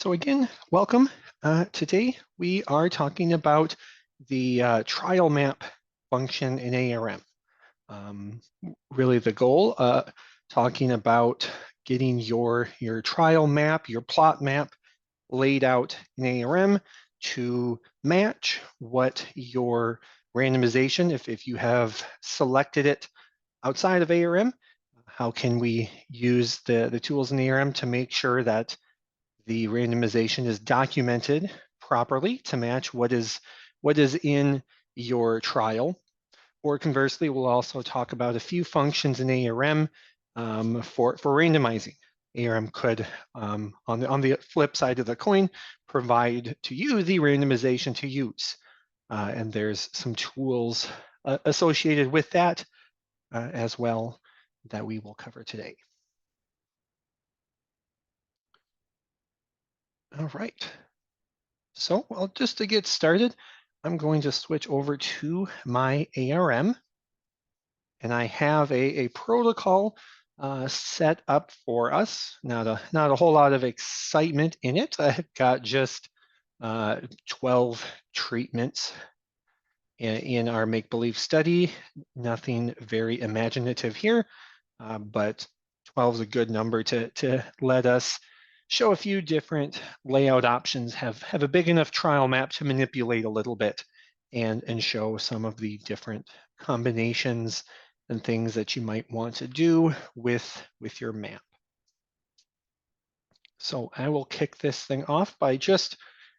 So again, welcome. Today we are talking about the trial map function in ARM. Really the goal, talking about getting your trial map, your plot map laid out in ARM to match what your randomization, if you have selected it outside of ARM, how can we use the tools in ARM to make sure that the randomization is documented properly to match what is in your trial. Or conversely, we'll also talk about a few functions in ARM for randomizing. ARM could, on the flip side of the coin, provide to you the randomization to use. And there's some tools associated with that as well that we will cover today. All right. So, well, just to get started, I'm going to switch over to my ARM, and I have a protocol set up for us. Not a whole lot of excitement in it. I've got just 12 treatments in our make-believe study. Nothing very imaginative here, but 12 is a good number to let us show a few different layout options, have a big enough trial map to manipulate a little bit and show some of the different combinations and things that you might want to do with your map. So I will kick this thing off by just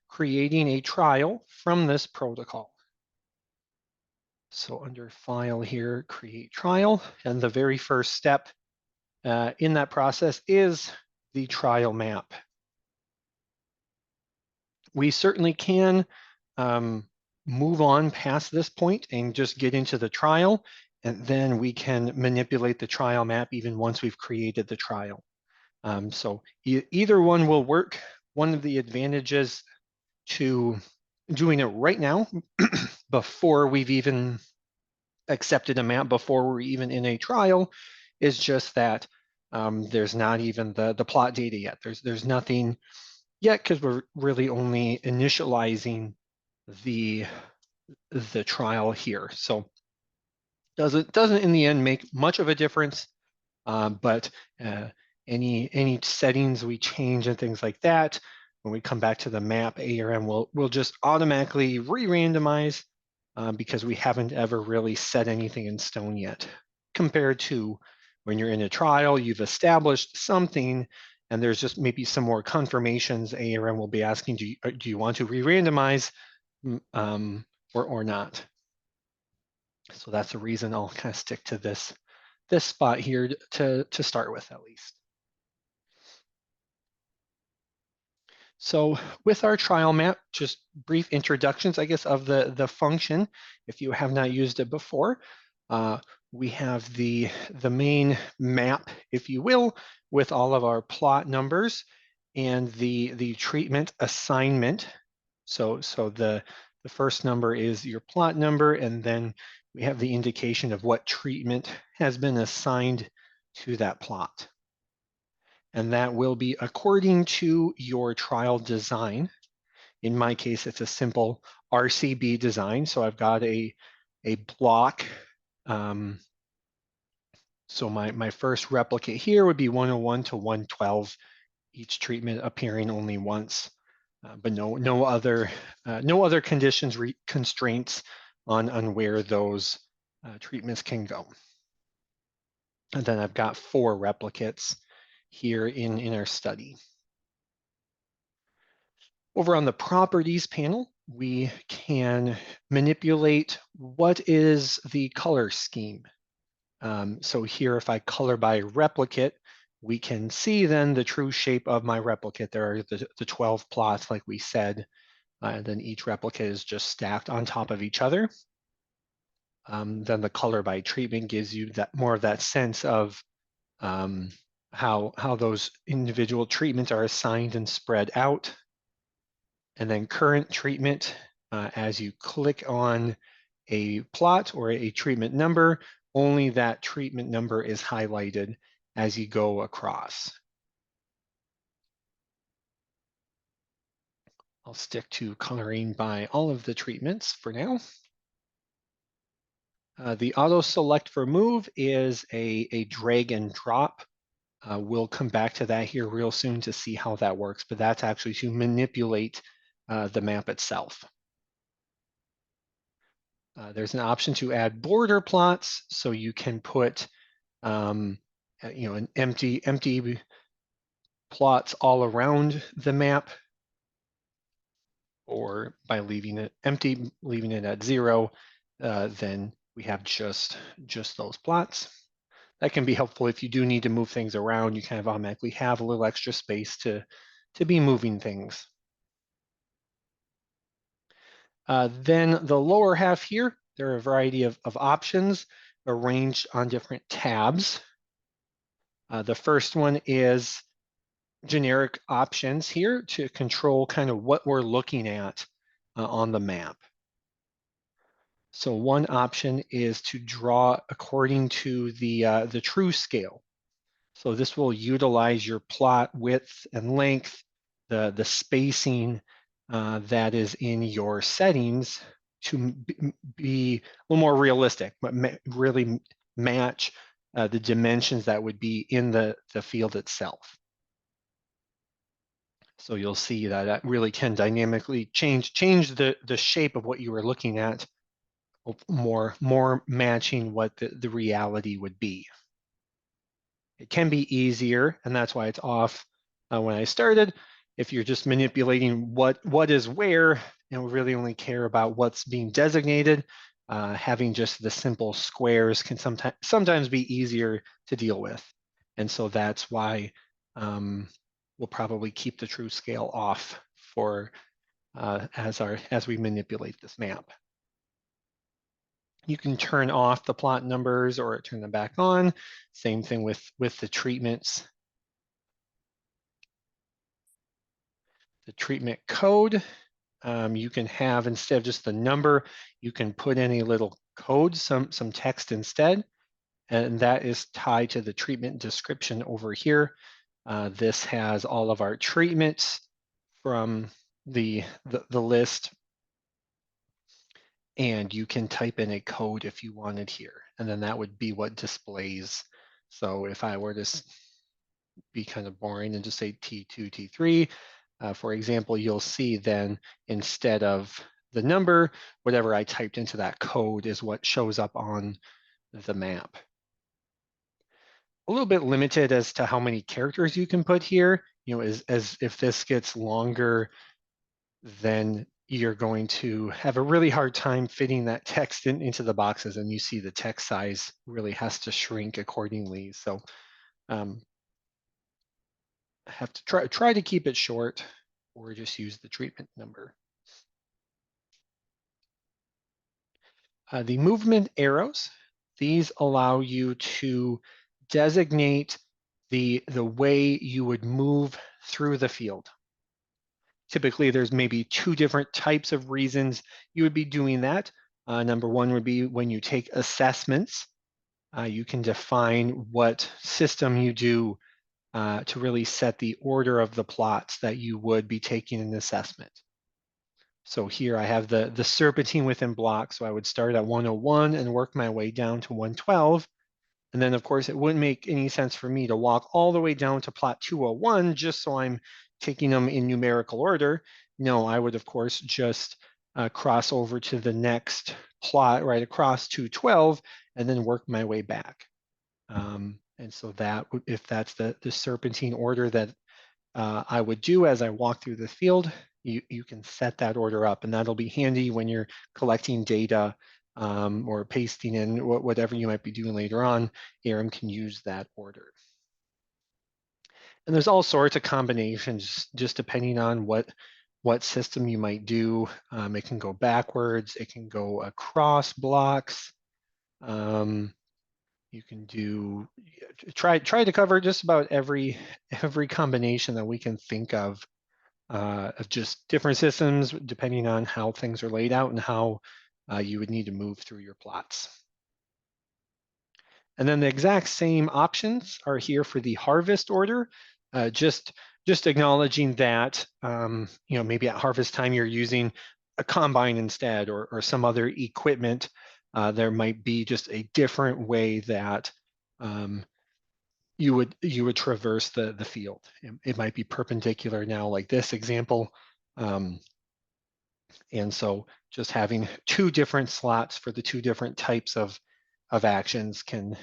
creating a trial from this protocol. So under File here, Create Trial, and the very first step in that process is the trial map. We certainly can move on past this point and just get into the trial, and then we can manipulate the trial map even once we've created the trial. So either one will work. One of the advantages to doing it right now, before we've even accepted a map, before we're even in a trial, is just that there's not even the plot data yet. There's nothing yet because we're really only initializing the trial here. So doesn't in the end make much of a difference, but any settings we change and things like that, when we come back to the map, ARM will just automatically re-randomize because we haven't ever really set anything in stone yet, compared to when you're in a trial, you've established something, and there's just maybe some more confirmations. ARM will be asking, do you want to re-randomize or not? So that's the reason I'll kind of stick to this spot here to start with, at least. So with our trial map, just brief introductions, I guess, of the function, if you have not used it before. We have the main map, if you will, with all of our plot numbers and the treatment assignment. So the first number is your plot number, and then we have the indication of what treatment has been assigned to that plot. And that will be according to your trial design. In my case, it's a simple RCB design. So I've got a block. So my first replicate here would be 101 to 112, each treatment appearing only once, but no other conditions, constraints on where those treatments can go. And then I've got 4 replicates here in our study. Over on the properties panel, we can manipulate what is the color scheme. So here, if I color by replicate, we can see then the true shape of my replicate. There are the 12 plots, like we said, and then each replicate is just stacked on top of each other. Then the color by treatment gives you that more of that sense of how those individual treatments are assigned and spread out. And then current treatment, as you click on a plot or a treatment number, only that treatment number is highlighted as you go across. I'll stick to coloring by all of the treatments for now. The auto select for move is a drag and drop. We'll come back to that here real soon to see how that works, but that's actually to manipulate the map itself. There's an option to add border plots, so you can put an empty plots all around the map, or by leaving it empty, leaving it at 0, then we have just those plots. That can be helpful if you do need to move things around. You kind of automatically have a little extra space to be moving things. Then the lower half here, there are a variety of options arranged on different tabs. The first one is generic options here to control kind of what we're looking at on the map. So one option is to draw according to the true scale. So this will utilize your plot width and length, the spacing that is in your settings to be a little more realistic, but really match the dimensions that would be in the field itself. So you'll see that that really can dynamically change the shape of what you were looking at, more matching what the reality would be. It can be easier, and that's why it's off when I started. If you're just manipulating what is where, and we really only care about what's being designated, having just the simple squares can sometimes be easier to deal with. And so that's why we'll probably keep the true scale off for as we manipulate this map. You can turn off the plot numbers or turn them back on. Same thing with the treatments. The treatment code, you can have, instead of just the number, you can put in a little code, some text instead, and that is tied to the treatment description over here. This has all of our treatments from the list, and you can type in a code if you wanted here, and then that would be what displays. So if I were to be kind of boring and just say T2, T3, for example, you'll see then instead of the number, whatever I typed into that code is what shows up on the map. A little bit limited as to how many characters you can put here. You know, as if this gets longer, then you're going to have a really hard time fitting that text into the boxes, and you see the text size really has to shrink accordingly. So have to try to keep it short, or just use the treatment number. The movement arrows, these allow you to designate the way you would move through the field. Typically, there's maybe 2 different types of reasons you would be doing that. Number 1 would be when you take assessments. You can define what system you do to really set the order of the plots that you would be taking an assessment. So here I have the serpentine within blocks. So I would start at 101 and work my way down to 112. And then of course it wouldn't make any sense for me to walk all the way down to plot 201 just so I'm taking them in numerical order. No, I would of course just cross over to the next plot right across 212 and then work my way back. And so that, if that's the serpentine order that I would do as I walk through the field, you can set that order up, and that'll be handy when you're collecting data or pasting in whatever you might be doing later on. ARM can use that order. And there's all sorts of combinations just depending on what system you might do. It can go backwards, it can go across blocks. You can do try to cover just about every combination that we can think of just different systems depending on how things are laid out and how you would need to move through your plots. And then the exact same options are here for the harvest order. Just just acknowledging that, maybe at harvest time you're using a combine instead or some other equipment. There might be just a different way that you would traverse the field. It might be perpendicular now, like this example. And so just having two different slots for the two different types of actions can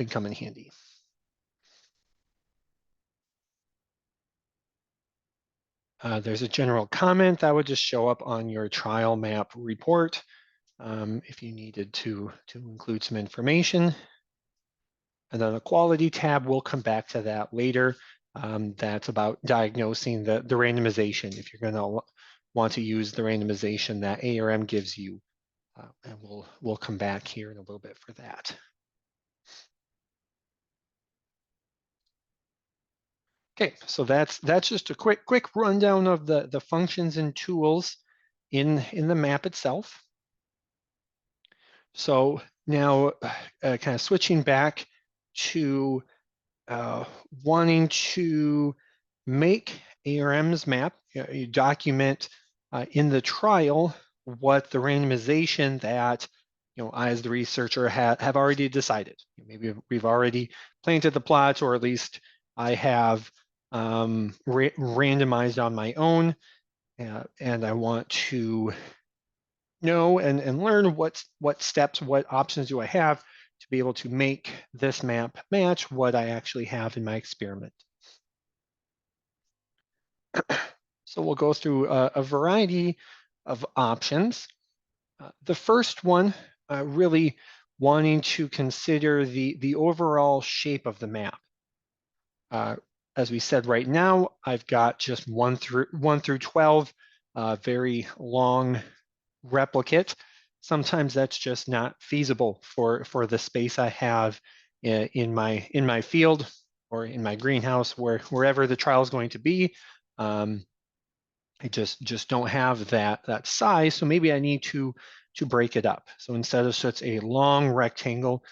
come in handy. There's a general comment that would just show up on your trial map report if you needed to include some information. And then the quality tab, we'll come back to that later. That's about diagnosing the randomization, if you're going to want to use the randomization that ARM gives you. And we'll come back here in a little bit for that. Okay, so that's just a quick rundown of the functions and tools in the map itself. So now kind of switching back to wanting to make ARM's map, you document in the trial what the randomization that I as the researcher have already decided. Maybe we've already planted the plots, or at least I have randomized on my own, and I want to know and learn what steps, what options do I have to be able to make this map match what I actually have in my experiment. So we'll go through a variety of options. The first one, really wanting to consider the overall shape of the map. As we said, right now, I've got just 1 through 12, very long replicate. Sometimes that's just not feasible for the space I have in my field or in my greenhouse, wherever the trial is going to be. I just don't have that size, so maybe I need to break it up. So instead of such a long rectangle,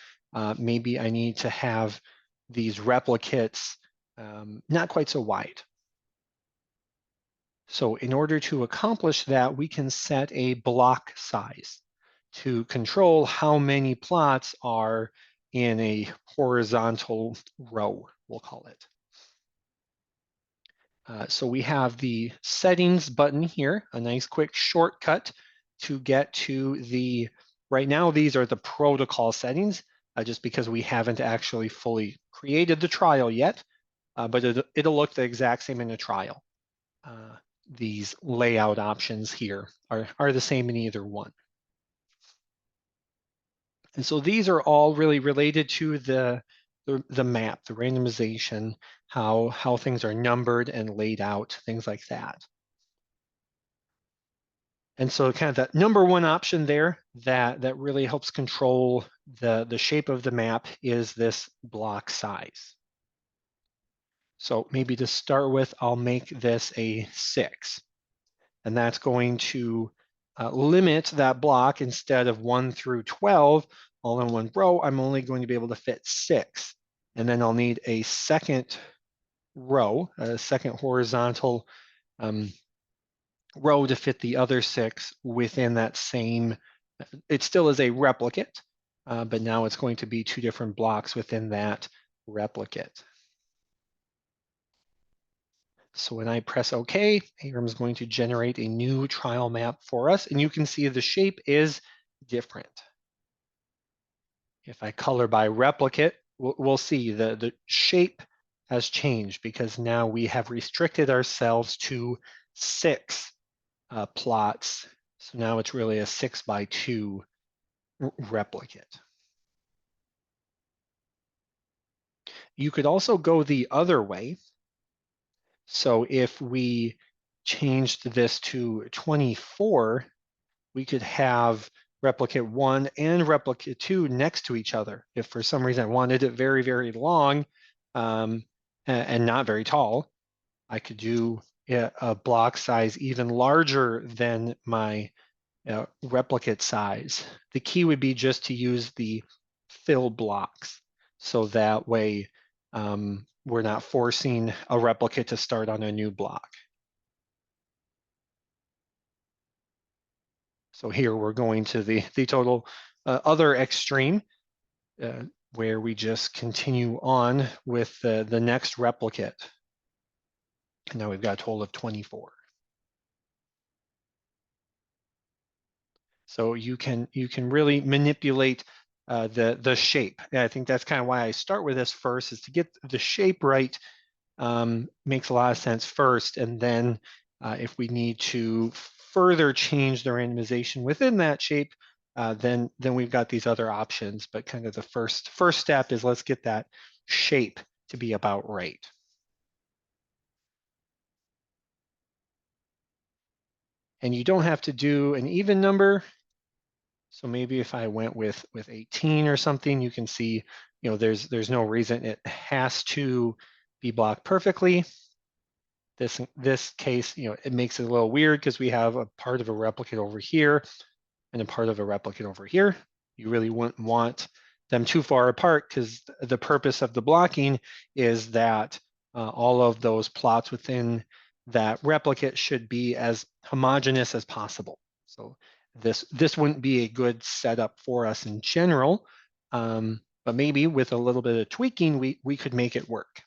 maybe I need to have these replicates not quite so wide. So in order to accomplish that, we can set a block size to control how many plots are in a horizontal row, we'll call it. So we have the settings button here, a nice quick shortcut to get to right now these are the protocol settings, just because we haven't actually fully created the trial yet, but it'll look the exact same in the trial. These layout options here are the same in either one. And so these are all really related to the map, the randomization, how things are numbered and laid out, things like that. And so kind of that number one option there that really helps control the shape of the map is this block size. So maybe to start with, I'll make this a 6. And that's going to limit that block. Instead of 1 through 12 all in one row, I'm only going to be able to fit 6. And then I'll need a second row, a second horizontal row to fit the other 6 within that same. It still is a replicate, but now it's going to be 2 different blocks within that replicate. So when I press OK, ARM is going to generate a new trial map for us, and you can see the shape is different. If I color by replicate, we'll see the shape has changed because now we have restricted ourselves to 6 plots. So now it's really a 6x2 replicate. You could also go the other way. So if we changed this to 24, we could have replicate 1 and replicate 2 next to each other. If for some reason I wanted it very, very long and not very tall, I could do a block size even larger than my replicate size. The key would be just to use the fill blocks. So that way we're not forcing a replicate to start on a new block. So here we're going to the total other extreme, where we just continue on with the next replicate. And now we've got a total of 24. So you can really manipulate the shape. And I think that's kind of why I start with this first, is to get the shape right. Makes a lot of sense first, and then if we need to further change the randomization within that shape, then we've got these other options. But kind of the first step is, let's get that shape to be about right. And you don't have to do an even number. So maybe if I went with 18 or something, you can see, there's no reason it has to be blocked perfectly. This case, it makes it a little weird because we have a part of a replicate over here and a part of a replicate over here. You really wouldn't want them too far apart, because the purpose of the blocking is that all of those plots within that replicate should be as homogeneous as possible. So this wouldn't be a good setup for us in general, but maybe with a little bit of tweaking, we could make it work.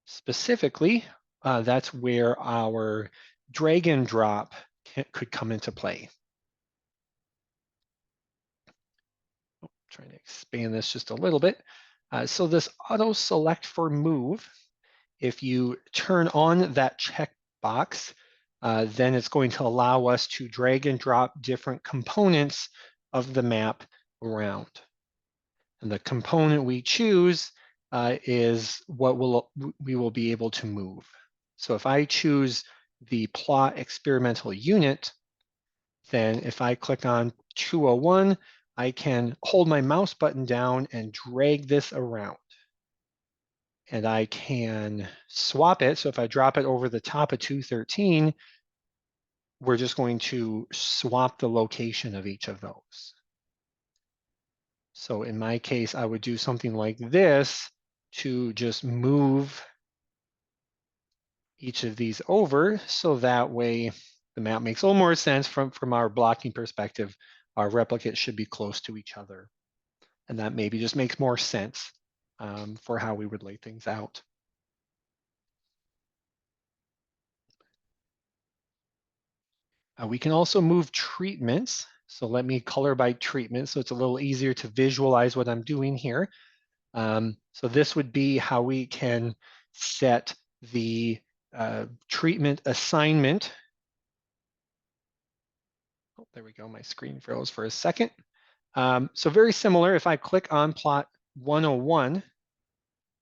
Specifically, that's where our drag and drop could come into play. Trying to expand this just a little bit. So this auto select for move, if you turn on that checkbox, then it's going to allow us to drag and drop different components of the map around. And the component we choose is what we will be able to move. So if I choose the plot experimental unit, then if I click on 201, I can hold my mouse button down and drag this around. And I can swap it. So if I drop it over the top of 213, we're just going to swap the location of each of those. So in my case, I would do something like this to just move each of these over, so that way the map makes a little more sense from our blocking perspective. Our replicates should be close to each other. And that maybe just makes more sense for how we would lay things out. We can also move treatments. So let me color by treatment, so it's a little easier to visualize what I'm doing here. So this would be how we can set the treatment assignment. Oh, there we go, my screen froze for a second. So very similar, if I click on plot 101,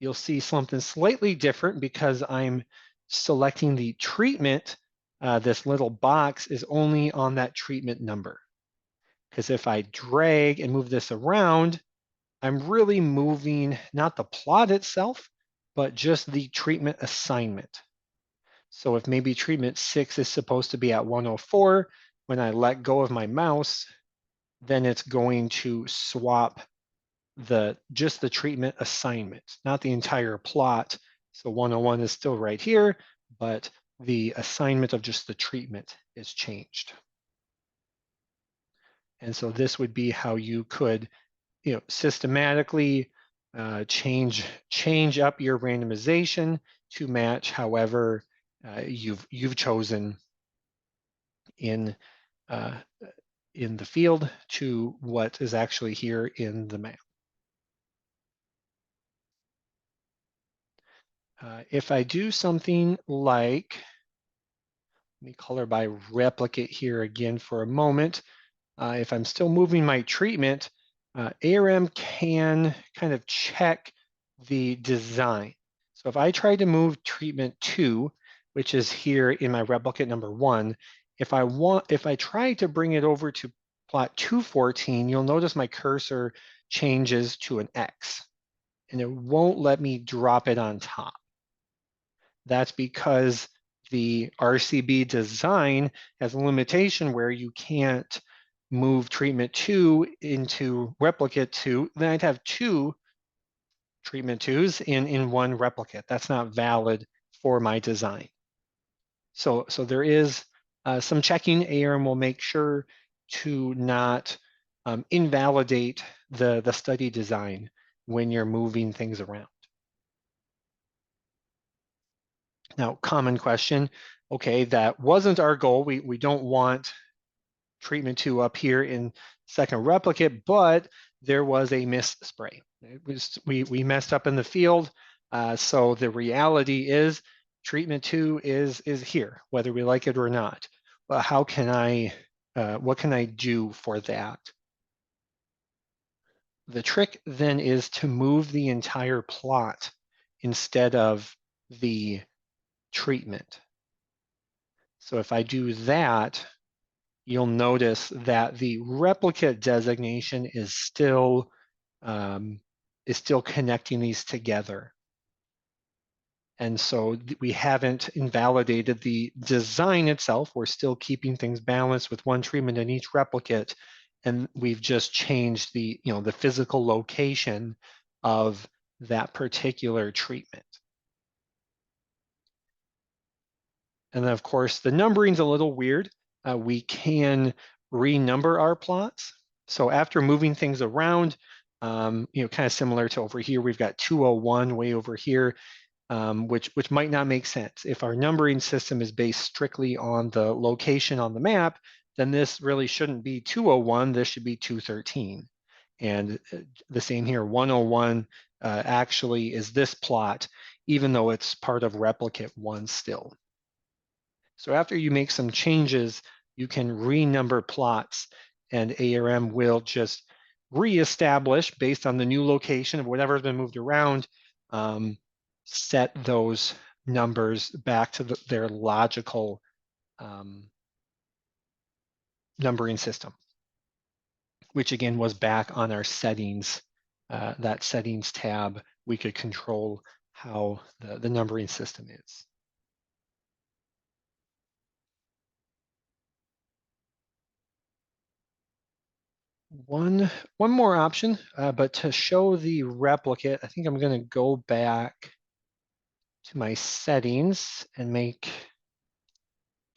you'll see something slightly different because I'm selecting the treatment. This little box is only on that treatment number. Because if I drag and move this around, I'm really moving not the plot itself, but just the treatment assignment. So if maybe treatment 6 is supposed to be at 104, when I let go of my mouse, then it's going to swap just the treatment assignment, not the entire plot. So 101 is still right here, but the assignment of just the treatment is changed. And so this would be how you could, systematically change up your randomization to match however you've chosen in the field to what is actually here in the map. If I do something like, let me color by replicate here again for a moment. If I'm still moving my treatment, ARM can kind of check the design. So if I try to move treatment 2, which is here in my replicate number 1, if I try to bring it over to plot 214, you'll notice my cursor changes to an X, and it won't let me drop it on top. That's because the RCB design has a limitation where you can't move treatment 2 into replicate 2. Then I'd have 2 treatment twos in one replicate. That's not valid for my design. So there is some checking. ARM will make sure to not invalidate the study design when you're moving things around. Now, common question, okay, that wasn't our goal. We don't want treatment two up here in second replicate, but there was a mist spray. We messed up in the field. So the reality is treatment two is here, whether we like it or not. But how can what can I do for that? The trick then is to move the entire plot instead of the treatment. So if I do that, you'll notice that the replicate designation is still connecting these together. And so we haven't invalidated the design itself. We're still keeping things balanced with one treatment in each replicate. And we've just changed the physical location of that particular treatment. And then of course, the numbering's a little weird. We can renumber our plots. So after moving things around, kind of similar to over here, we've got 201 way over here, which might not make sense. If our numbering system is based strictly on the location on the map, then this really shouldn't be 201, this should be 213. And the same here, 101 actually is this plot, even though it's part of replicate one still. So after you make some changes, you can renumber plots and ARM will just reestablish based on the new location of whatever's been moved around, set those numbers back to their logical numbering system, which again was back on our settings, that settings tab. We could control how the numbering system is. One more option, but to show the replicate, I think I'm going to go back to my settings and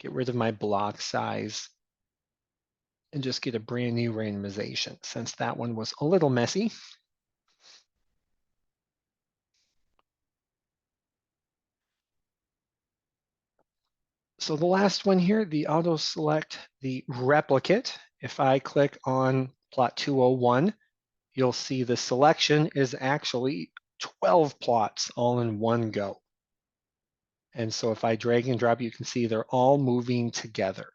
get rid of my block size and just get a brand new randomization since that one was a little messy. So the last one here, the auto select the replicate. If I click on plot 201, you'll see the selection is actually 12 plots all in one go. And so if I drag and drop, you can see they're all moving together.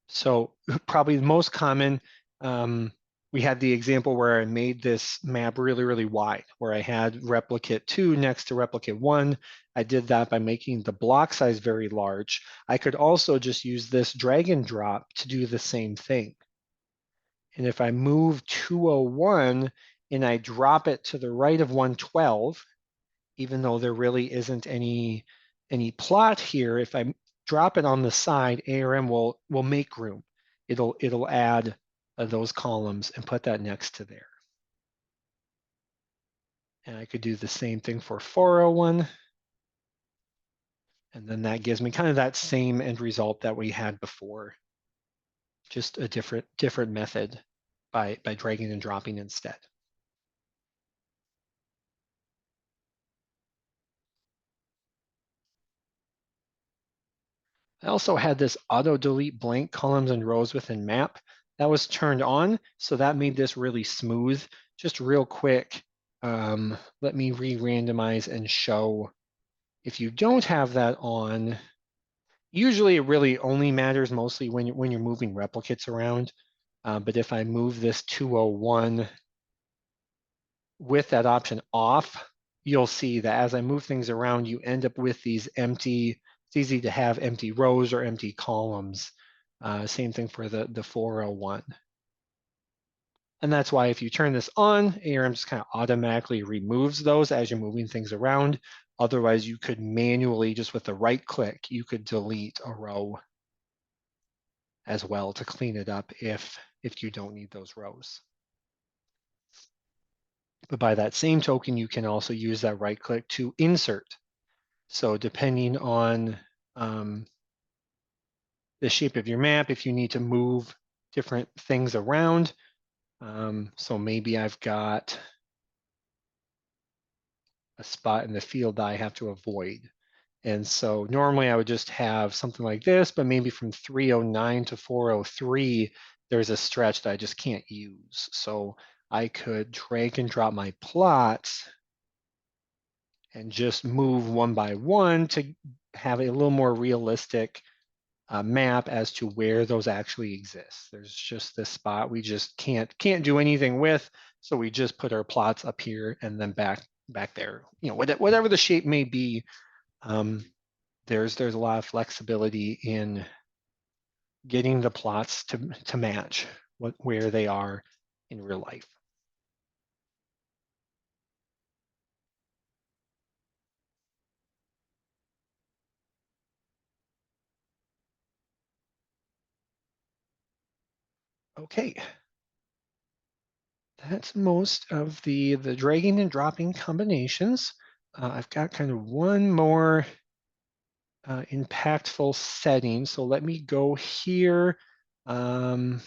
So probably the most common, we had the example where I made this map really, really wide, where I had replicate 2 next to replicate 1. I did that by making the block size very large. I could also just use this drag and drop to do the same thing. And if I move 201 and I drop it to the right of 112, even though there really isn't any plot here, if I drop it on the side, ARM will make room. It'll add those columns and put that next to there. And I could do the same thing for 401. And then that gives me kind of that same end result that we had before, just a different method by dragging and dropping instead. I also had this auto delete blank columns and rows within map. That was turned on, so that made this really smooth. Just real quick, let me re-randomize and show. If you don't have that on, usually it really only matters mostly when you're moving replicates around. But if I move this 201 with that option off, you'll see that as I move things around, you end up with these empty. It's easy to have empty rows or empty columns. Same thing for the 401. And that's why if you turn this on, ARM just kind of automatically removes those as you're moving things around. Otherwise, you could manually, just with the right click, you could delete a row as well to clean it up if you don't need those rows. But by that same token, you can also use that right click to insert. So depending on the shape of your map, if you need to move different things around, so maybe I've got a spot in the field that I have to avoid. And so normally I would just have something like this, but maybe from 309 to 403, there's a stretch that I just can't use. So I could drag and drop my plots and just move one by one to have a little more realistic map as to where those actually exist. There's just this spot we just can't do anything with, so we just put our plots up here and then back there. You know, whatever the shape may be, there's a lot of flexibility in getting the plots to match where they are in real life. Okay, that's most of the dragging and dropping combinations. I've got kind of one more impactful setting. So let me go here. Actually,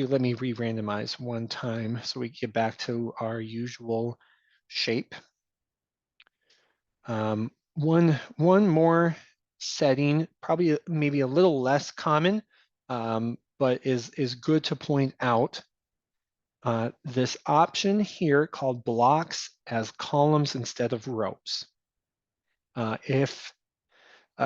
let me re-randomize one time so we get back to our usual shape. One more setting, probably maybe a little less common, but is good to point out. This option here called blocks as columns instead of rows. If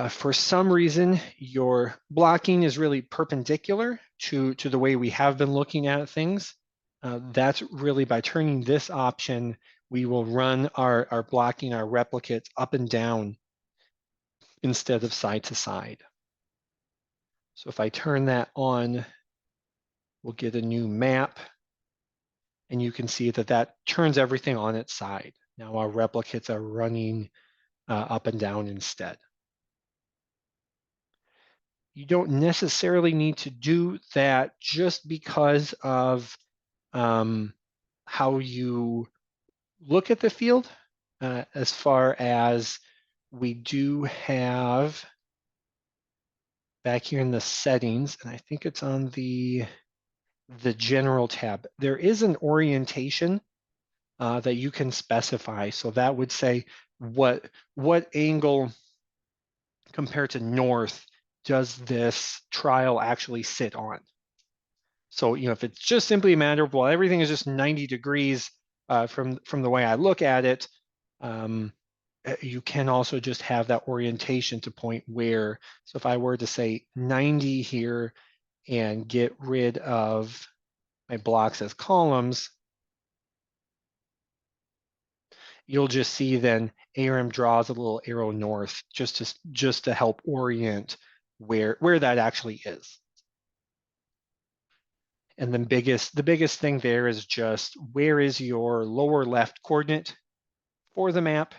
for some reason your blocking is really perpendicular to the way we have been looking at things, that's really by turning this option, we will run our blocking, our replicates up and down instead of side to side. So if I turn that on, we'll get a new map, and you can see that turns everything on its side. Now our replicates are running up and down instead. You don't necessarily need to do that just because of how you look at the field, as far as we do have back here in the settings, and I think it's on the general tab, there is an orientation that you can specify. So that would say what angle compared to north does this trial actually sit on. So, you know, if it's just simply a matter of, well, everything is just 90 degrees from the way I look at it, you can also just have that orientation to point where. So if I were to say 90 here and get rid of my blocks as columns, you'll just see then ARM draws a little arrow north just to help orient where that actually is. And then the biggest thing there is just where is your lower left coordinate for the map,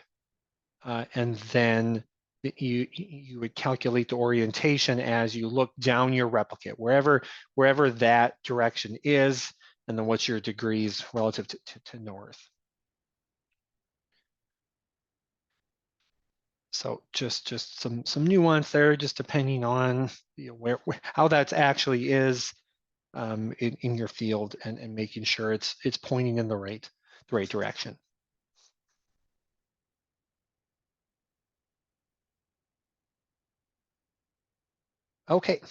and then you would calculate the orientation as you look down your replicate, wherever that direction is, and then what's your degrees relative to north. So just some nuance there, just depending on, you know, how that actually is in your field, and making sure it's pointing in the right direction. Okay,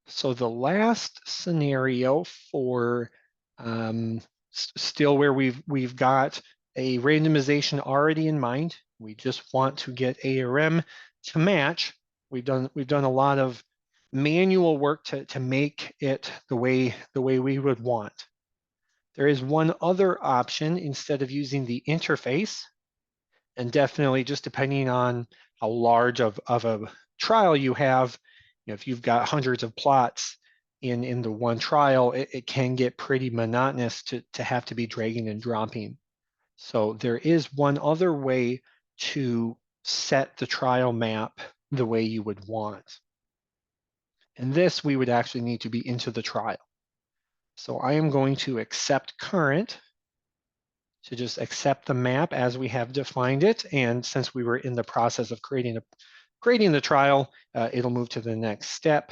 so the last scenario for still where we've got a randomization already in mind. We just want to get ARM to match. We've done a lot of manual work to make it the way we would want. There is one other option instead of using the interface, and definitely just depending on how large of a trial you have, you know, if you've got hundreds of plots in the one trial, it can get pretty monotonous to have to be dragging and dropping. So there is one other way to set the trial map the way you would want. And this we would actually need to be into the trial. So I am going to accept current, to just accept the map as we have defined it. And since we were in the process of creating the trial, it'll move to the next step.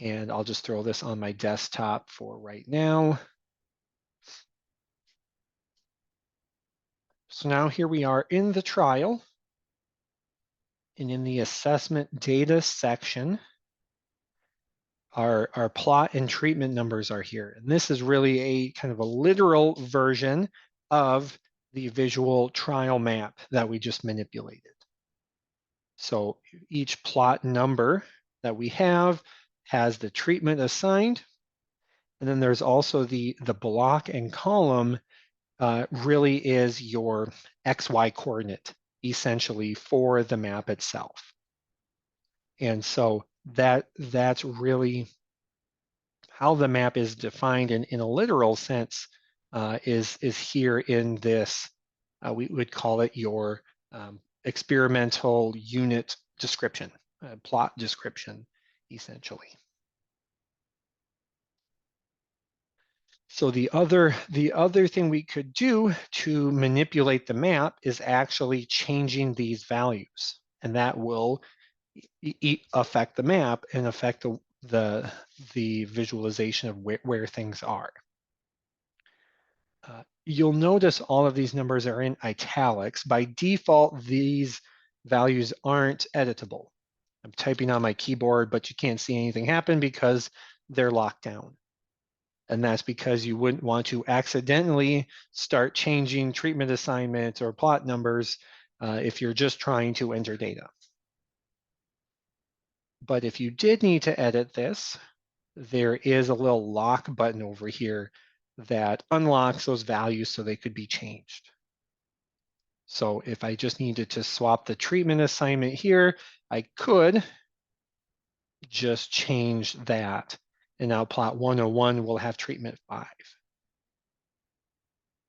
And I'll just throw this on my desktop for right now. So now here we are in the trial. And in the assessment data section, our plot and treatment numbers are here. And this is really a kind of a literal version of the visual trial map that we just manipulated. So each plot number that we have has the treatment assigned. And then there's also the block and column really is your XY coordinate, essentially, for the map itself. And so that's really how the map is defined in a literal sense is here in this, we would call it your experimental unit description, plot description, essentially. So the other thing we could do to manipulate the map is actually changing these values, and that will affect the map and affect the visualization of where things are. You'll notice all of these numbers are in italics. By default, these values aren't editable. I'm typing on my keyboard, but you can't see anything happen because they're locked down. And that's because you wouldn't want to accidentally start changing treatment assignments or plot numbers if you're just trying to enter data. But if you did need to edit this, there is a little lock button over here that unlocks those values so they could be changed. So if I just needed to swap the treatment assignment here, I could just change that. And now plot 101 will have treatment 5.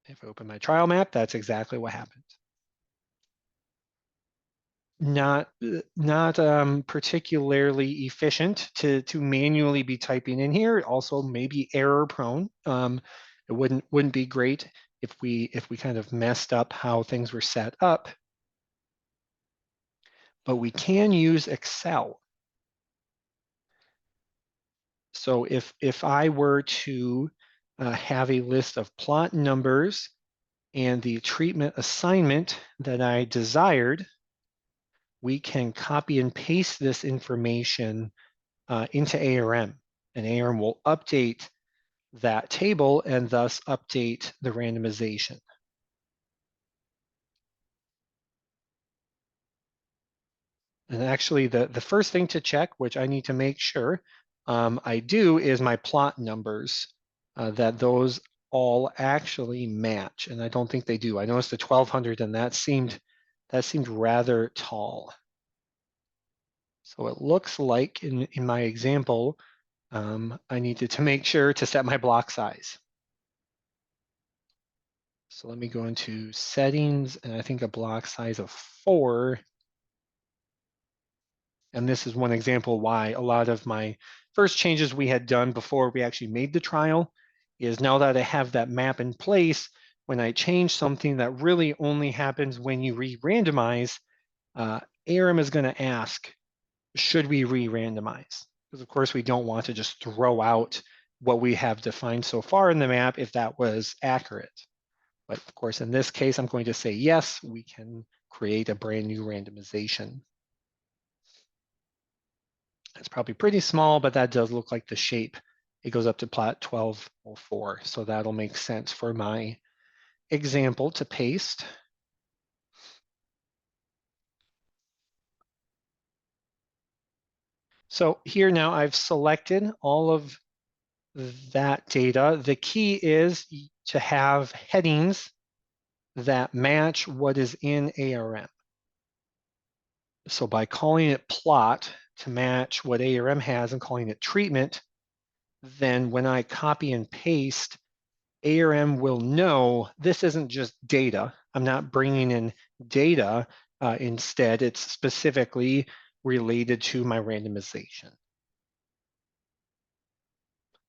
If I open my trial map, that's exactly what happened. Not particularly efficient to manually be typing in here. Also, maybe error prone. It wouldn't be great if we kind of messed up how things were set up. But we can use Excel. So if I were to have a list of plot numbers and the treatment assignment that I desired, we can copy and paste this information into ARM, and ARM will update that table and thus update the randomization. And actually, the first thing to check, which I need to make sure I do, is my plot numbers, that those all actually match. And I don't think they do. I noticed the 1200, and that seemed rather tall. So it looks like in my example, I needed to make sure to set my block size. So let me go into settings, and I think a block size of 4. And this is one example why a lot of my first changes we had done before we actually made the trial is now that I have that map in place, when I change something that really only happens when you re-randomize, ARM is going to ask, should we re-randomize? Because of course we don't want to just throw out what we have defined so far in the map if that was accurate. But of course, in this case, I'm going to say yes, we can create a brand new randomization. It's probably pretty small, but that does look like the shape. It goes up to plot 1204. So that'll make sense for my example to paste. So here now I've selected all of that data. The key is to have headings that match what is in ARM. So by calling it plot to match what ARM has and calling it treatment, then when I copy and paste, ARM will know this isn't just data. I'm not bringing in data. Instead, it's specifically related to my randomization.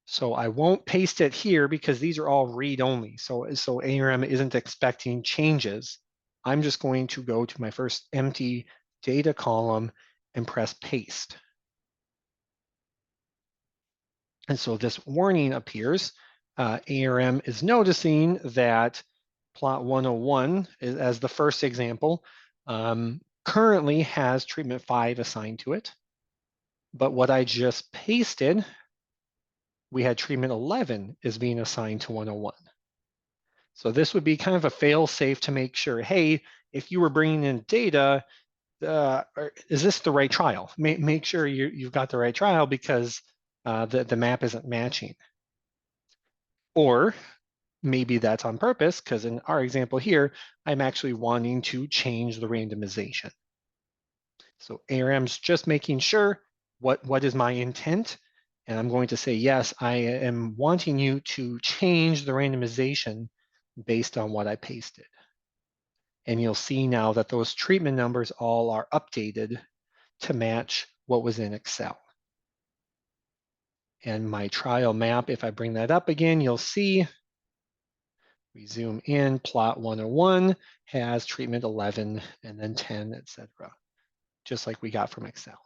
So I won't paste it here because these are all read-only. So ARM isn't expecting changes. I'm just going to go to my first empty data column and press paste. And so this warning appears. ARM is noticing that plot 101, as the first example, currently has treatment 5 assigned to it. But what I just pasted, we had treatment 11 is being assigned to 101. So this would be kind of a fail-safe to make sure, hey, if you were bringing in data, is this the right trial? Make sure you've got the right trial because the map isn't matching. Or maybe that's on purpose because in our example here, I'm actually wanting to change the randomization. So ARM's just making sure what is my intent. And I'm going to say, yes, I am wanting you to change the randomization based on what I pasted. And you'll see now that those treatment numbers all are updated to match what was in Excel. And my trial map, if I bring that up again, you'll see, we zoom in, plot 101 has treatment 11 and then 10, etc., just like we got from Excel.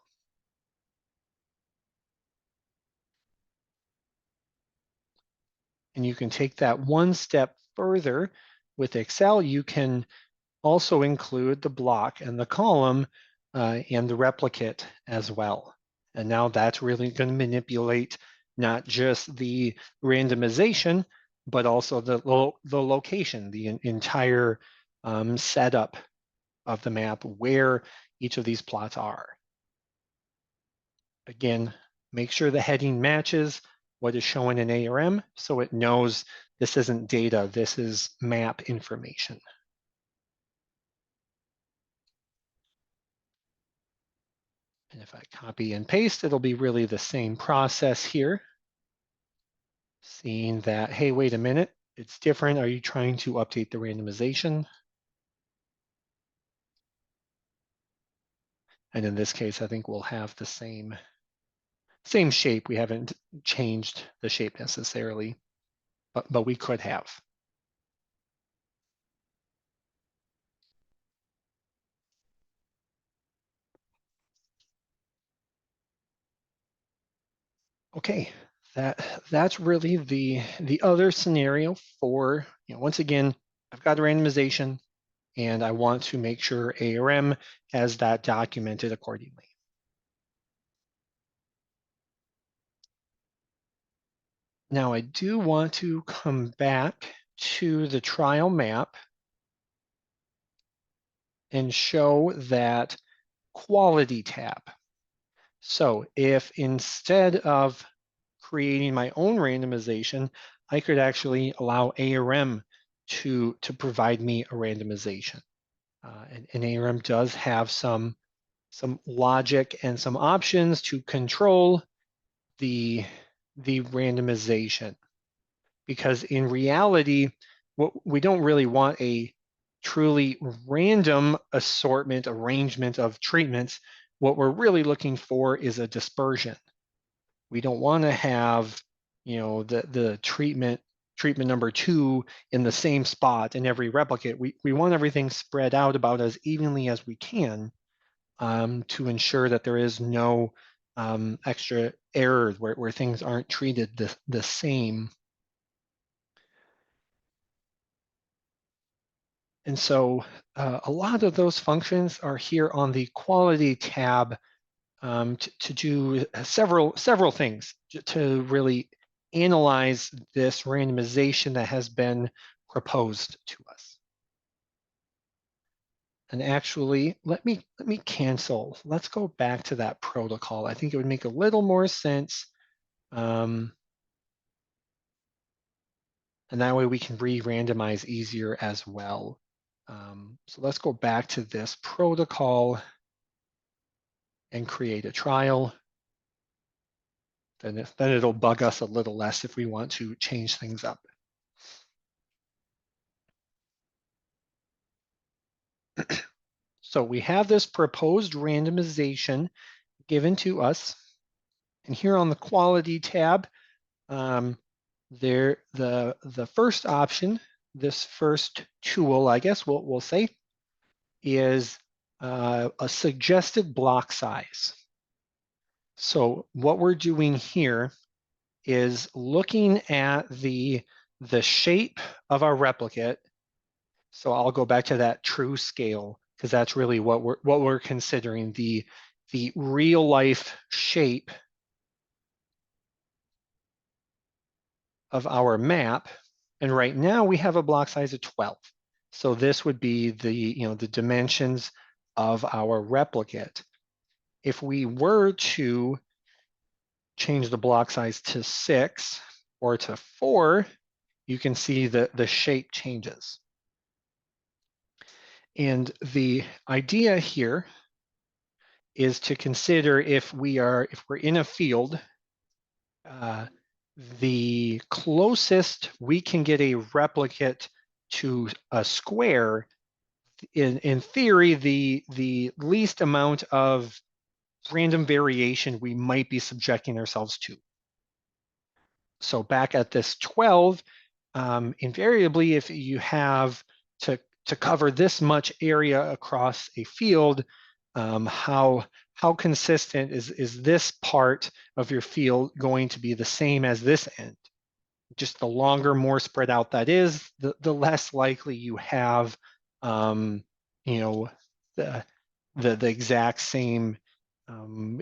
And you can take that one step further. With Excel, you can also include the block and the column and the replicate as well. And now that's really going to manipulate not just the randomization, but also the location, the entire setup of the map where each of these plots are. Again, make sure the heading matches what is shown in ARM so it knows this isn't data, this is map information. And if I copy and paste, it'll be really the same process here. Seeing that, hey, wait a minute, it's different. Are you trying to update the randomization? And in this case, I think we'll have the same shape. We haven't changed the shape necessarily, but we could have. Okay, that's really the other scenario for, once again, I've got a randomization and I want to make sure ARM has that documented accordingly. Now I do want to come back to the trial map and show that quality tab. So if instead of creating my own randomization, I could actually allow ARM to provide me a randomization. And ARM does have some logic and some options to control the randomization. Because in reality, we don't really want a truly random assortment, arrangement of treatments. What we're really looking for is a dispersion. We don't want to have, the treatment number 2 in the same spot in every replicate. We want everything spread out about as evenly as we can to ensure that there is no extra errors where things aren't treated the same. And so a lot of those functions are here on the quality tab to do several things to really analyze this randomization that has been proposed to us. And actually, let me cancel. Let's go back to that protocol. I think it would make a little more sense. And that way we can re-randomize easier as well. So let's go back to this protocol and create a trial. Then it'll bug us a little less if we want to change things up. So we have this proposed randomization given to us. And here on the quality tab, The first option, this first tool, I guess we'll say, is a suggested block size. So what we're doing here is looking at the shape of our replicate. So I'll go back to that true scale because that's really what we're considering, the real life shape of our map. And right now we have a block size of 12. So this would be the dimensions of our replicate. If we were to change the block size to 6 or to 4, you can see that the shape changes. And the idea here is to consider if we're in a field, the closest we can get a replicate to a square, in theory, the least amount of random variation we might be subjecting ourselves to. So back at this 12, invariably, if you have to cover this much area across a field, how consistent is this part of your field going to be the same as this end? Just the longer, more spread out that is, the less likely you have, the exact same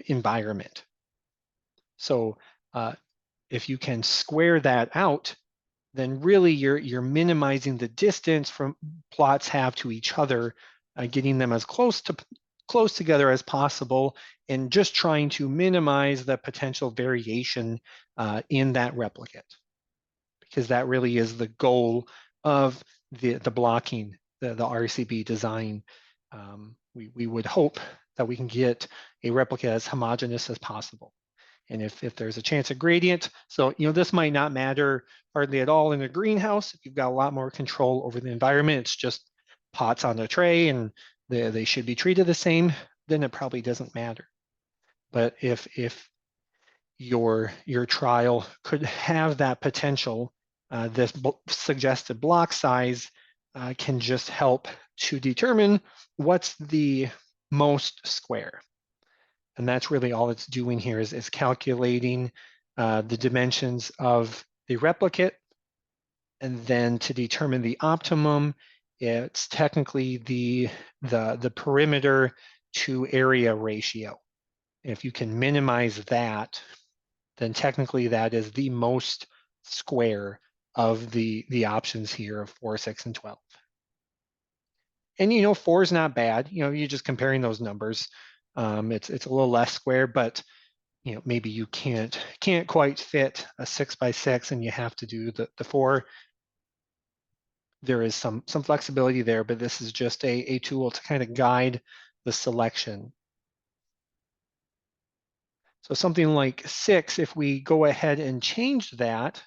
environment. So if you can square that out, then really you're minimizing the distance from plots have to each other, getting them as close together as possible, and just trying to minimize the potential variation in that replicate, because that really is the goal of the blocking, the RCB design. We would hope that we can get a replicate as homogeneous as possible. And if there's a chance of gradient, so this might not matter hardly at all in a greenhouse. If you've got a lot more control over the environment, it's just pots on the tray and they should be treated the same, then it probably doesn't matter. But if your trial could have that potential, this suggested block size can just help to determine what's the most square. And that's really all it's doing here is calculating the dimensions of the replicate. And then to determine the optimum, it's technically the perimeter to area ratio. If you can minimize that, then technically that is the most square of the options here of 4, 6, and 12. And 4 is not bad. You're just comparing those numbers. It's a little less square, but maybe you can't quite fit a 6 by 6 and you have to do the 4. There is some flexibility there, but this is just a tool to kind of guide the selection. So something like 6, if we go ahead and change that,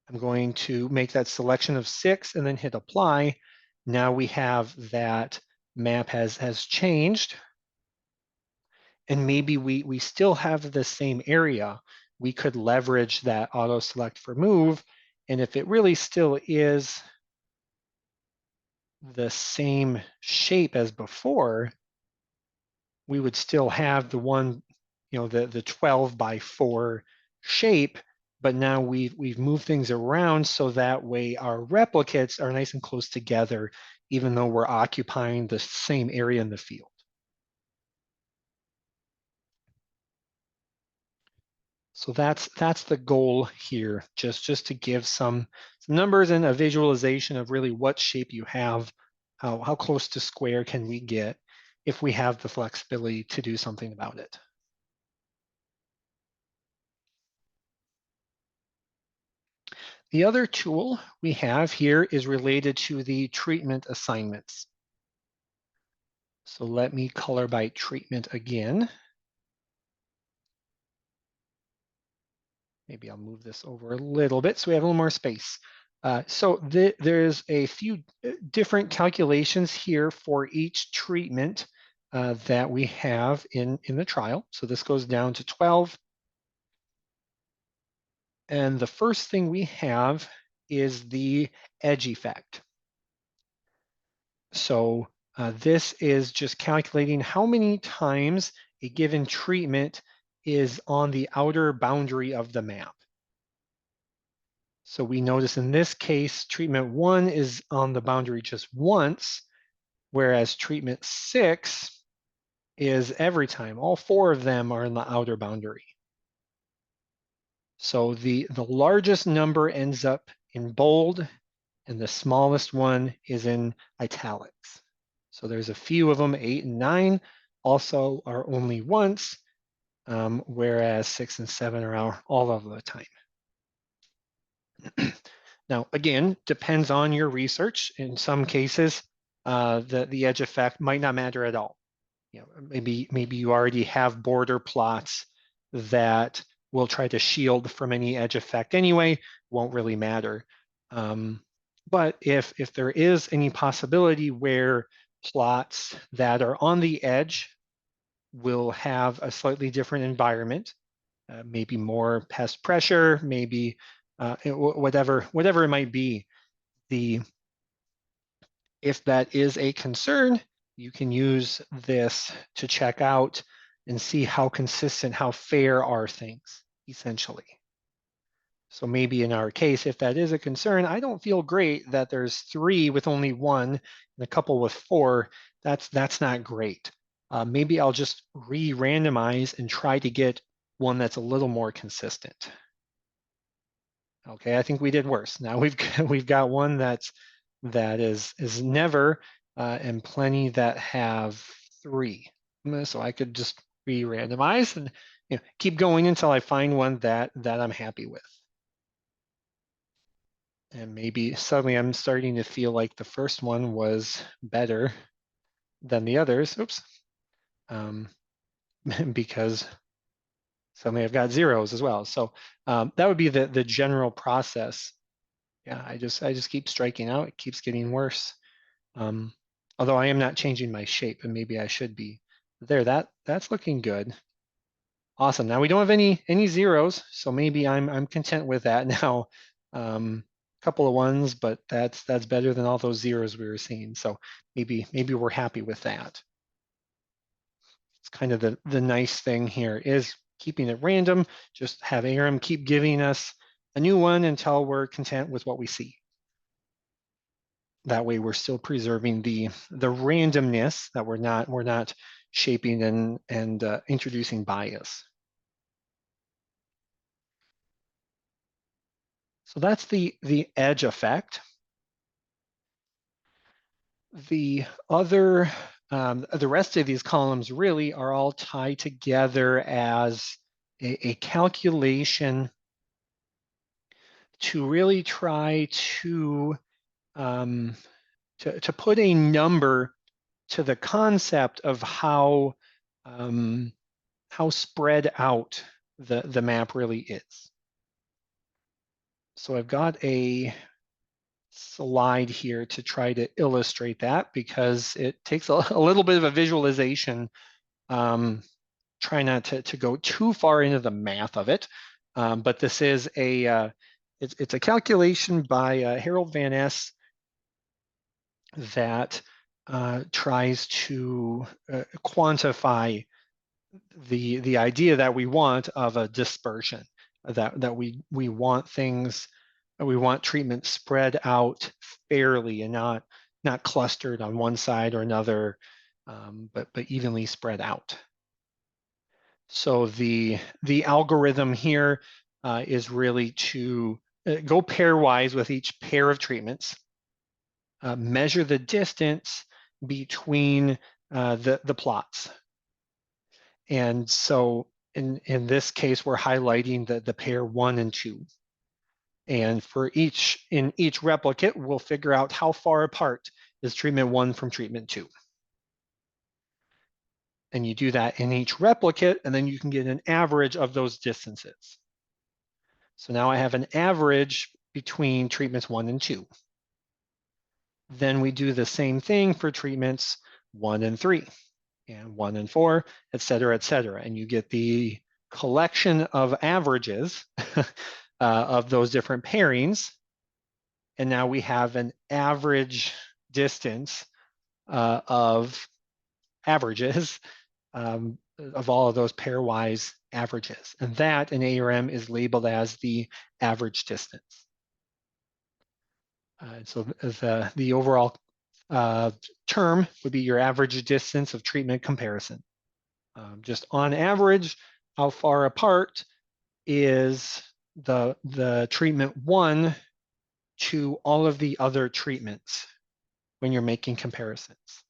I'm going to make that selection of 6 and then hit apply. Now we have that map has changed. And maybe we still have the same area. We could leverage that auto select for move. And if it really still is the same shape as before, we would still have the one, the 12 by 4 shape, but now we've moved things around so that way our replicates are nice and close together, even though we're occupying the same area in the field. So that's the goal here, just to give some numbers and a visualization of really what shape you have, how close to square can we get if we have the flexibility to do something about it. The other tool we have here is related to the treatment assignments. So let me color by treatment again. Maybe I'll move this over a little bit so we have a little more space. So there's a few different calculations here for each treatment that we have in the trial. So this goes down to 12. And the first thing we have is the edge effect. So this is just calculating how many times a given treatment is on the outer boundary of the map. So we notice in this case, treatment 1 is on the boundary just once, whereas treatment 6 is every time. All 4 of them are in the outer boundary. So the largest number ends up in bold, and the smallest one is in italics. So there's a few of them, 8 and 9, also are only once, whereas 6 and 7 are all of the time. Now, again, depends on your research. In some cases, the edge effect might not matter at all. Maybe you already have border plots that will try to shield from any edge effect anyway, won't really matter. But if there is any possibility where plots that are on the edge will have a slightly different environment, maybe more pest pressure, maybe whatever it might be, if that is a concern, you can use this to check out and see how consistent, how fair are things, essentially. So maybe in our case, if that is a concern, I don't feel great that there's 3 with only 1 and a couple with 4. That's not great. Maybe I'll just re-randomize and try to get one that's a little more consistent. Okay, I think we did worse. Now we've got one that is never, and plenty that have 3. So I could just re-randomize and keep going until I find one that I'm happy with. And maybe suddenly I'm starting to feel like the first one was better than the others. Oops. Because suddenly I've got zeros as well. So that would be the general process. Yeah, I just keep striking out. It keeps getting worse. Although I am not changing my shape, and maybe I should be. There, that's looking good. Awesome. Now we don't have any zeros, so maybe I'm content with that now. Couple of ones, but that's better than all those zeros we were seeing. So maybe we're happy with that. It's kind of the nice thing here is keeping it random. Just have ARM keep giving us a new one until we're content with what we see. That way we're still preserving the randomness, that we're not shaping and introducing bias. So that's the edge effect. The other, the rest of these columns really are all tied together as a calculation to really try to put a number to the concept of how spread out the map really is. So I've got a slide here to try to illustrate that because it takes a little bit of a visualization. Try not to go too far into the math of it, but this is it's a calculation by Harold Van Ness that tries to quantify the idea that we want of a dispersion, that we want things, we want treatment spread out fairly and not clustered on one side or another, but evenly spread out. So the algorithm here is really to go pairwise with each pair of treatments, measure the distance between the plots. And so in this case, we're highlighting the pair 1 and 2. And in each replicate, we'll figure out how far apart is treatment 1 from treatment 2. And you do that in each replicate, and then you can get an average of those distances. So now I have an average between treatments 1 and 2. Then we do the same thing for treatments 1 and 3, and 1 and 4, et cetera, and you get the collection of averages of those different pairings. And now we have an average distance of averages of all of those pairwise averages. And that in ARM is labeled as the average distance. So the overall term would be your average distance of treatment comparison. Just on average, how far apart is the treatment one to all of the other treatments when you're making comparisons.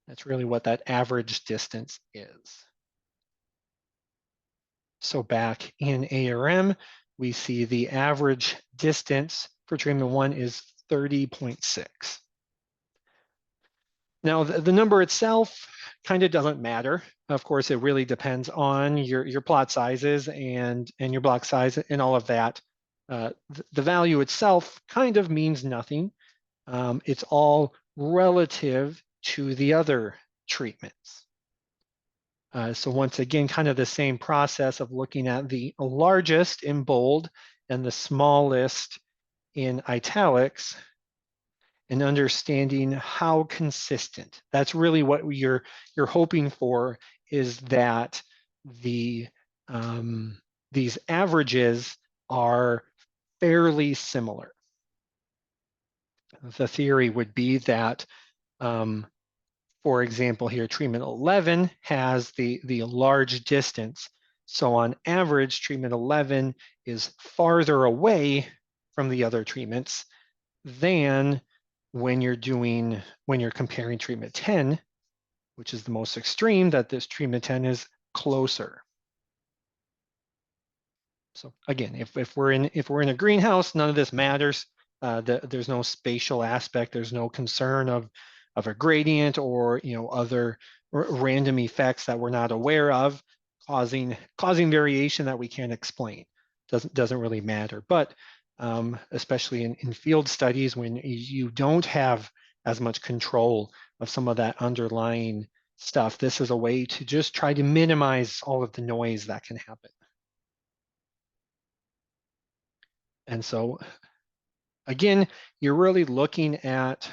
That's really what that average distance is. So back in ARM, we see the average distance for treatment one is 30.6. Now, the number itself kind of doesn't matter. Of course, it really depends on your plot sizes and your block size and all of that. The value itself kind of means nothing. It's all relative to the other treatments. So once again, kind of the same process of looking at the largest in bold and the smallest in italics and understanding how consistent. That's really what you're hoping for, is that these averages are fairly similar. The theory would be that, for example, here, treatment 11 has the large distance. So on average, treatment 11 is farther away from the other treatments than when you're comparing treatment 10, which is the most extreme, that this treatment 10 is closer. So again, if we're in a greenhouse, none of this matters. There's no spatial aspect. There's no concern of a gradient or other random effects that we're not aware of causing variation that we can't explain. Doesn't really matter. But especially in field studies, when you don't have as much control of some of that underlying stuff, this is a way to just try to minimize all of the noise that can happen. And so, again, you're really looking at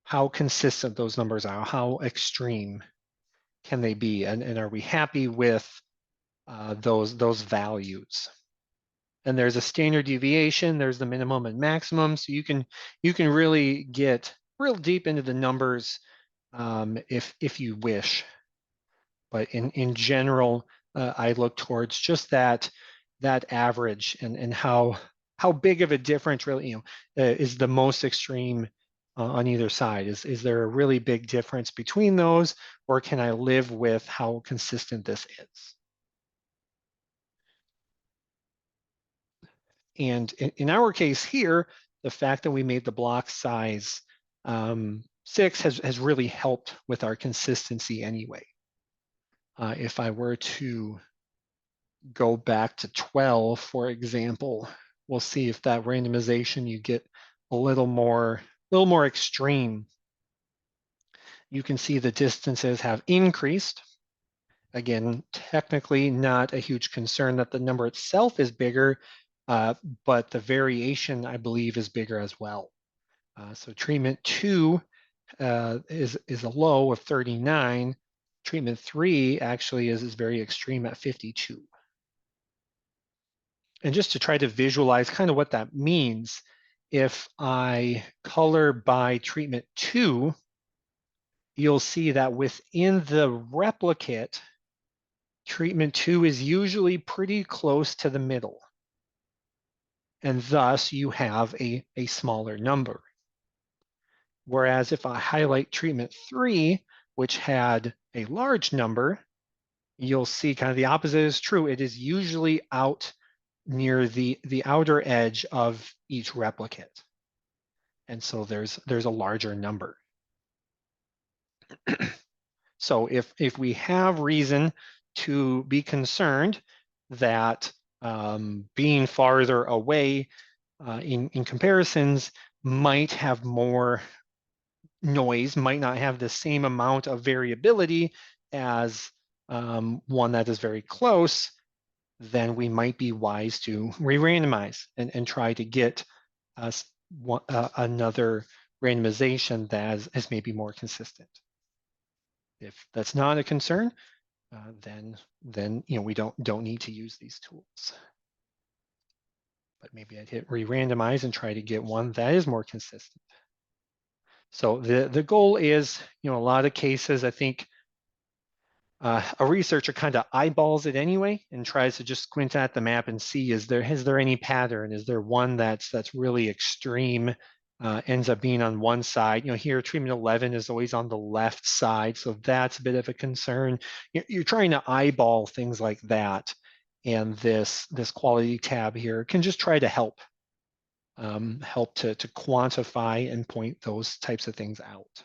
how consistent those numbers are, how extreme can they be, and are we happy with those values? And there's a standard deviation, there's the minimum and maximum, so you can really get real deep into the numbers if you wish. But in general, I look towards just that average and how big of a difference really is the most extreme on either side. Is there a really big difference between those, or can I live with how consistent this is? And in our case here, the fact that we made the block size 6 has really helped with our consistency anyway. If I were to go back to 12, for example, we'll see if that randomization you get a little more extreme. You can see the distances have increased. Again, technically not a huge concern that the number itself is bigger, but the variation, I believe, is bigger as well. So treatment 2 is a low of 39. Treatment 3 actually is very extreme at 52. And just to try to visualize kind of what that means, if I color by treatment 2, you'll see that within the replicate, treatment 2 is usually pretty close to the middle. And thus you have a smaller number. Whereas if I highlight treatment 3, which had a large number, you'll see kind of the opposite is true. It is usually out near the outer edge of each replicate. And so there's a larger number. So if we have reason to be concerned that being farther away in comparisons might have more noise, might not have the same amount of variability as one that is very close, then we might be wise to re-randomize and try to get us another randomization that is maybe more consistent. If that's not a concern, then we don't need to use these tools. But maybe I'd hit re-randomize and try to get one that is more consistent. So the goal is, a lot of cases, I think a researcher kind of eyeballs it anyway and tries to just squint at the map and see, is there any pattern? Is there one that's really extreme, ends up being on one side? Here treatment 11 is always on the left side, so that's a bit of a concern. You're trying to eyeball things like that, and this quality tab here can just try to help to quantify and point those types of things out.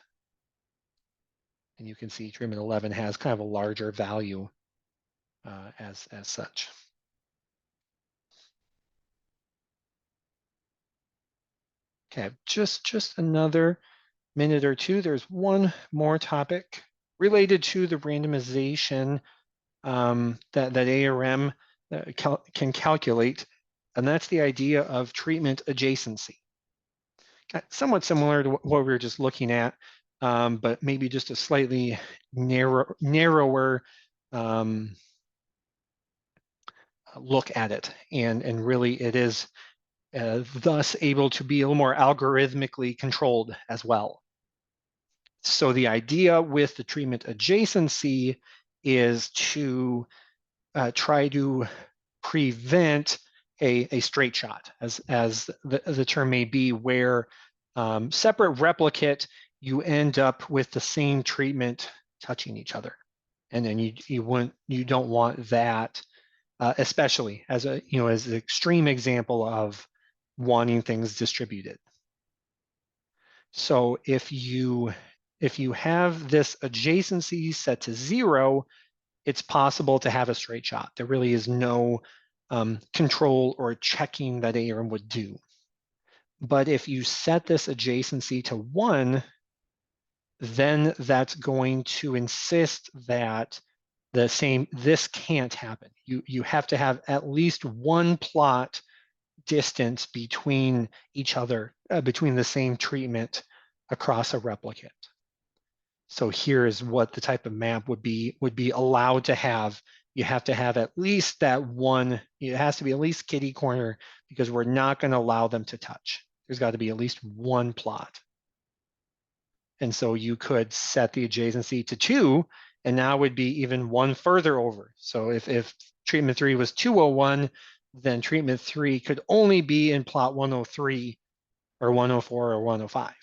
And you can see treatment 11 has kind of a larger value as such. Okay, just another minute or two. There's one more topic related to the randomization that ARM can calculate, and that's the idea of treatment adjacency. Somewhat similar to what we were just looking at, but maybe just a slightly narrower look at it. And really it is thus able to be a little more algorithmically controlled as well. So the idea with the treatment adjacency is to try to prevent a straight shot, as the term may be, where separate replicate, you end up with the same treatment touching each other. And then you don't want that, especially as an extreme example of wanting things distributed. So if you have this adjacency set to 0, it's possible to have a straight shot. There really is no control or checking that ARM would do. But if you set this adjacency to 1, then that's going to insist that this can't happen. You have to have at least one plot distance between each other, between the same treatment across a replicate. So here is what the type of map would be allowed to have. You have to have at least that one, it has to be at least kitty corner, because we're not going to allow them to touch. There's got to be at least one plot. And so you could set the adjacency to 2, and now would be even one further over. So if treatment 3 was 201, then treatment 3 could only be in plot 103 or 104 or 105.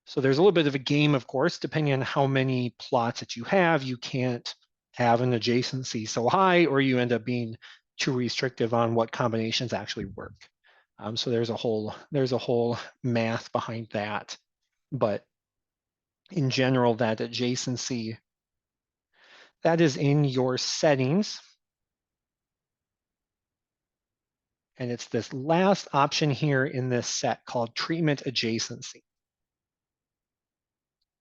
So there's a little bit of a game, of course, depending on how many plots that you have. You can't have an adjacency so high, or you end up being too restrictive on what combinations actually work. So there's a whole math behind that. But in general, that adjacency, that is in your settings. And it's this last option here in this set called treatment adjacency.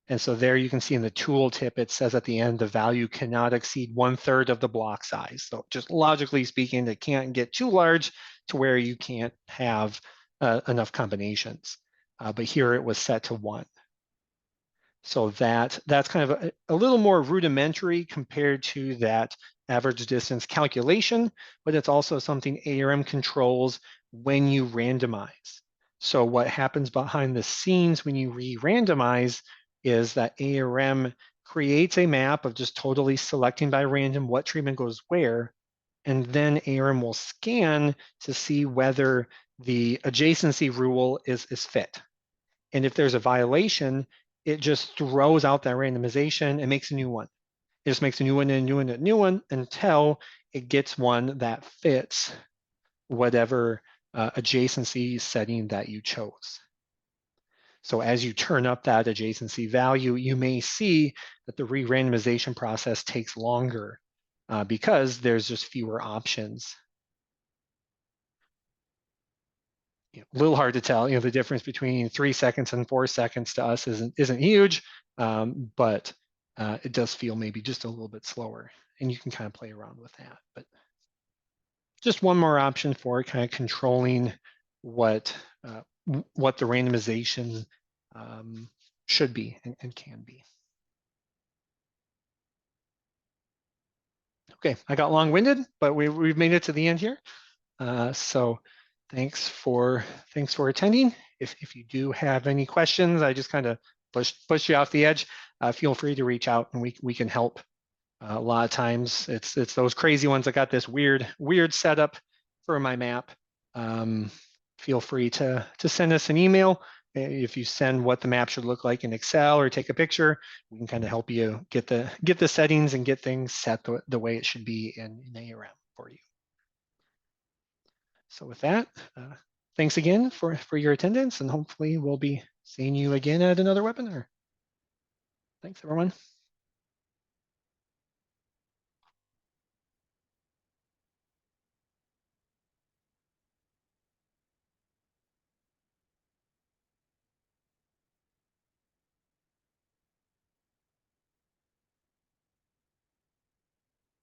And so there you can see in the tooltip, it says at the end, the value cannot exceed 1/3 of the block size. So just logically speaking, it can't get too large to where you can't have enough combinations. But here it was set to 1. So that's kind of a little more rudimentary compared to that average distance calculation, but it's also something ARM controls when you randomize. So what happens behind the scenes when you re-randomize is that ARM creates a map of just totally selecting by random what treatment goes where, and then ARM will scan to see whether the adjacency rule is fit. And if there's a violation, it just throws out that randomization and makes a new one. It just makes a new one and a new one and a new one until it gets one that fits whatever adjacency setting that you chose. So as you turn up that adjacency value, you may see that the re-randomization process takes longer because there's just fewer options. A little hard to tell. The difference between 3 seconds and 4 seconds to us isn't huge, but it does feel maybe just a little bit slower. and you can kind of play around with that. But just one more option for kind of controlling what the randomization should be and can be. Okay, I got long-winded, but we've made it to the end here. So thanks for attending. If you do have any questions, I just kind of push you off the edge. Feel free to reach out and we can help. A lot of times it's those crazy ones that got this weird setup for my map. Feel free to send us an email. If you send what the map should look like in Excel or take a picture, we can kind of help you get the settings and get things set the way it should be in ARM for you. So with that, thanks again for your attendance, and hopefully we'll be seeing you again at another webinar. Thanks, everyone.